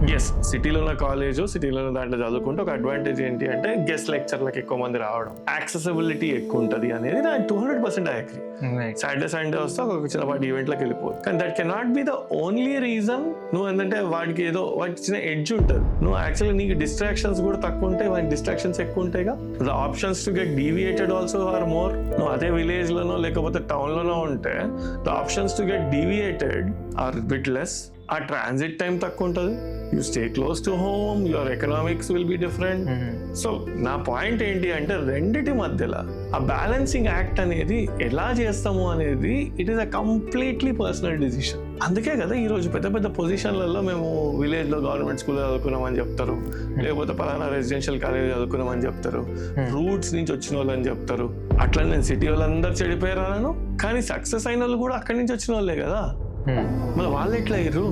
Yes, సిటీలో ఉన్న college, సిటీలో ఉన్న దాంట్లో చదువుకుంటే ఒక అడ్వాంటేజ్ ఏంటి అంటే గెస్ట్ లెక్చర్లకు ఎక్కువ మంది రావడం, యాక్సెసిబిలిటీ ఎక్కువ ఉంటుంది అనేది నా 200% ఐ అగ్రీ. సండే వస్తే ఒక చిన్నపాటి ఈవెంట్లకు వెళ్ళిపోదు, కానీ that can not be the only reason. నువ్వు ఏంటంటే వాడికి చిన్న ఎడ్జ్ ఉంటుంది. నువ్వు యాక్చువల్లీ నీకు డిస్ట్రాక్షన్స్ కూడా తక్కువ ఉంటాయి, వాడికి డిస్ట్రాక్షన్స్ ఎక్కువ ఉంటాయిగా. The options to get deviated also are more. నువ్వు అదే విలేజ్ లోనో లేకపోతే టౌన్ లోనో ఉంటే the options to get deviated are bit less. ఆ ట్రాన్సిట్ టైం తక్కువ ఉంటుంది, you stay close to home, your economics will be different. So నా పాయింట్ ఏంటి అంటే రెండిటి మధ్యలో ఆ బ్యాలెన్సింగ్ యాక్ట్ అనేది ఎలా చేస్తాము అనేది it is a completely personal decision. అందుకే కదా ఈరోజు పెద్ద పెద్ద పొజిషన్లలో మేము విలేజ్లో గవర్నమెంట్ స్కూల్లో చదువుకున్నామని చెప్తారు, లేకపోతే పలానా రెసిడెన్షియల్ కాలేజ్ చదువుకున్నామని చెప్తారు, రూట్స్ నుంచి వచ్చిన వాళ్ళు అని చెప్తారు. అట్లా నేను సిటీ వాళ్ళందరూ చెడిపోయారాను, కానీ సక్సెస్ అయిన వాళ్ళు కూడా అక్కడి నుంచి వచ్చిన వాళ్ళే కదా. మరి వాళ్ళు ఎట్లా అయ్యారు?